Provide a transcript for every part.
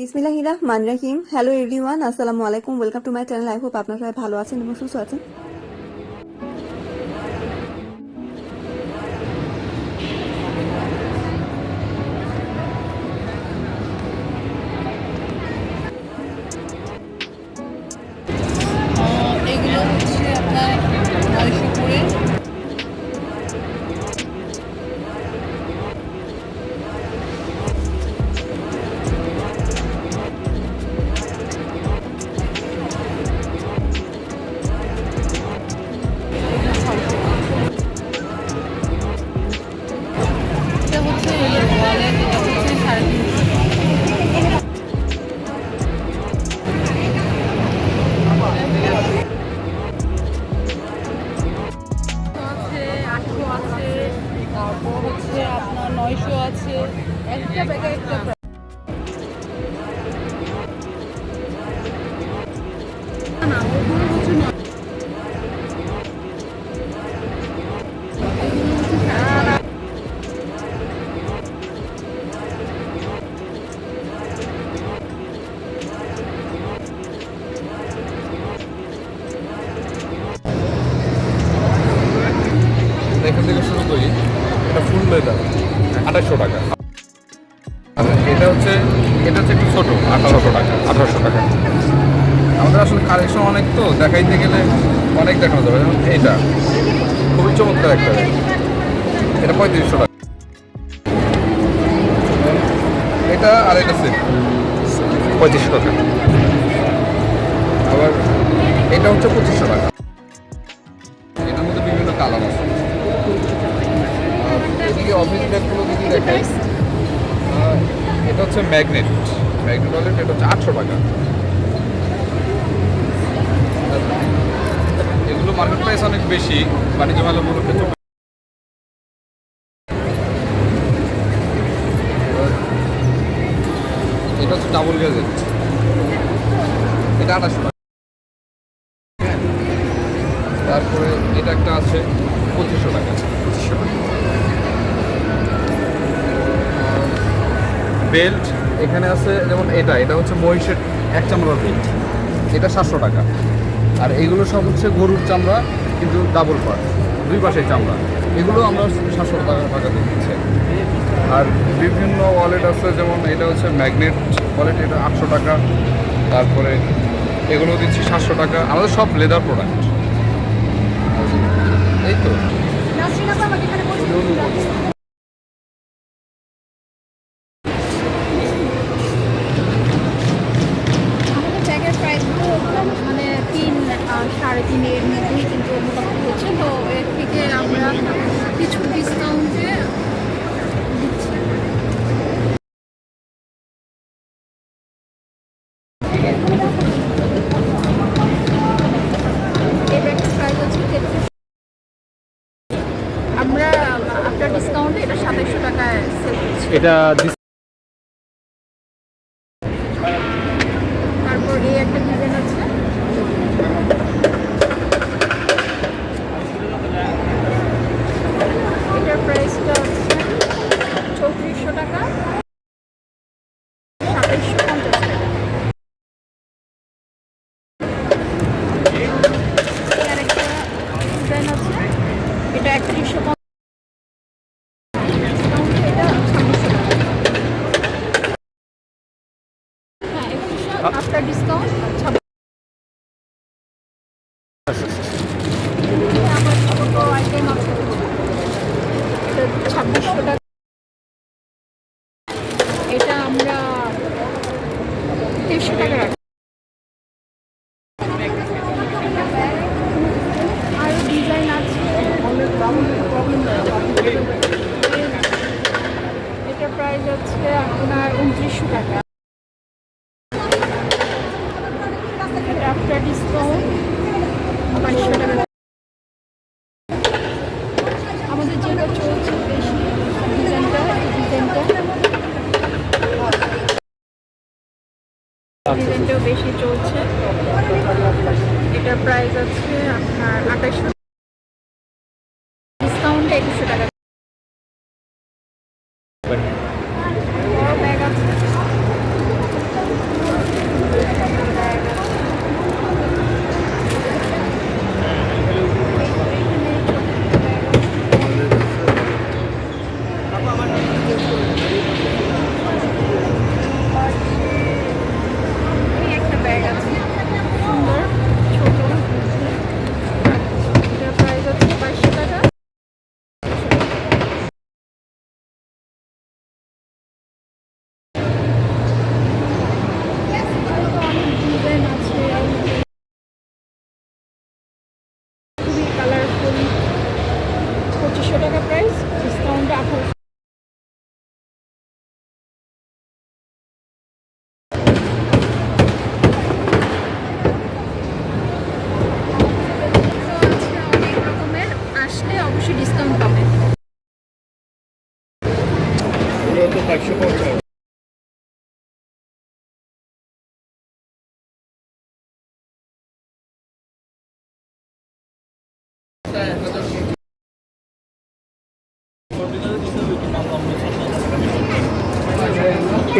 বিসমিল্লাহির রহমানির রহিম। Hello everyone, আসসালামু আলাইকুম। Welcome to my channel. I hope আপনারা সবাই ভালো আছেন এবং সুস্থ আছেন। এগুলো হচ্ছে আপনার 900 করে। এটা হচ্ছে ওয়ালেট, এটা হচ্ছে 350। আছে 800 আছে, তারপর হচ্ছে আপনার 900 আছে। একটা ব্যাগে একটা না, ওগুলো হচ্ছে এখান থেকে শুরু করি। এটা ফুল লেদার 2800 টাকা। আর এটা হচ্ছে একটু ছোটো, 1800 টাকা। আমাদের আসলে কালেকশন অনেক, তো দেখাইতে গেলে অনেক দেখানো যাবে। যেমন এইটা খুবই চমৎকার একটা ব্যাগ। এটা 3500 টাকা। এটা আর এটা সেম 3500 টাকা। আবার এটা হচ্ছে 2500 টাকা। এটার মধ্যে বিভিন্ন কালার আছে। আর এদিকে অফিস ব্যাগগুলো যদি দেখাই, এটা হচ্ছে ম্যাগনেট ওয়ালেট। এটা হচ্ছে 800 টাকা। আর এগুলো মার্কেট প্রাইস অনেক বেশি, বাণিজ্য মেলা উপলক্ষে তো। এটা হচ্ছে ডাবল গেজেট, এটা 2800 টাকা। তারপরে এটা একটা আছে 2500 টাকা। বেল্ট এখানে আছে, যেমন এটা হচ্ছে মহিষের এক চামড়ার বেল্ট, এটা 700 টাকা। আর এইগুলো সব হচ্ছে গরুর চামড়া, কিন্তু ডাবল পার্ট, দুই পাশে চামড়া। এগুলো আমরা 700 টাকা দিয়ে দিচ্ছি। আর বিভিন্ন ওয়ালেট আছে, যেমন এটা হচ্ছে ম্যাগনেট ওয়ালেট, এটা 800 টাকা। তারপরে এগুলো দিচ্ছি 700 টাকা। আমাদের সব লেদার প্রোডাক্ট। এই তো আমাদের ব্যাগের প্রাইসগুলো মানে 3 সাড়ে 3 এর মধ্যেই কিন্তু মোটামুটি হচ্ছে। তো এর থেকে আমরা কিছু ডিসকাউন্টে দিচ্ছি। এই ব্যাগটার প্রাইস হচ্ছে 33। আমরা আফটার ডিসকাউন্টে এটা 2700 টাকায় সেল করছি। এটা তারপর এই একটা ডিজাইন আছে, এটার প্রাইসটা হচ্ছে 3400 টাকা, 2750 টাকা। আর একটা ডিজাইন আছে, এটা 3150, এটা 2600 টাকা। হ্যাঁ, 3100 আফটার ডিসকাউন্ট 2600। আমার ছোট আইটেম আছে, এটা 2600 টাকা। এটা আমরা 2300 টাকা রাখি। আরও ডিজাইন আছে, এটার প্রাইস হচ্ছে আপনার 2900 টাকা। এটা আফটার ডিসকাউন্ট 2200 টাকা। আমাদের যেটা চলছে বেশি ডিজাইনটা, ডিজাইনটাও বেশি চলছে। এটার প্রাইস আছে আপনার 2800, ডিসকাউন্টে 2100 টাকা। বড় ব্যাগ আছে,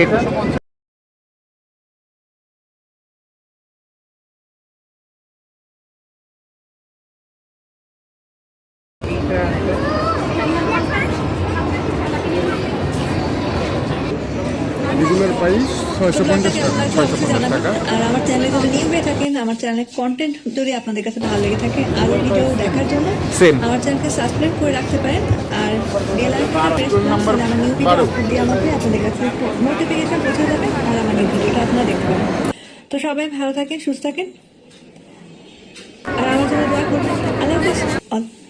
এটা এগুলোর প্রাইস 650 টাকা 650 টাকা। আর আমার চ্যানেলে যদি নিউ হয়ে থাকেন, আমার চ্যানেলের কন্টেন্ট যদি আপনাদের কাছে ভালো লেগে থাকে, আরো ভিডিও দেখার জন্য Same. আমার চ্যানেলকে সাবস্ক্রাইব করে রাখতে পারেন। আর বেল আইকনটা প্রেস করলে আমার নিউ ভিডিও আপলোড দেওয়ার মধ্যে আপনাদের কাছে নোটিফিকেশন পৌঁছে যাবে আর আমার নিউ ভিডিওটা আপনারা দেখতে পাবেন। তো সবাই ভালো থাকেন, সুস্থ থাকেন আর আমার জন্য দোয়া করবেন। আল্লাহ হাফেজ।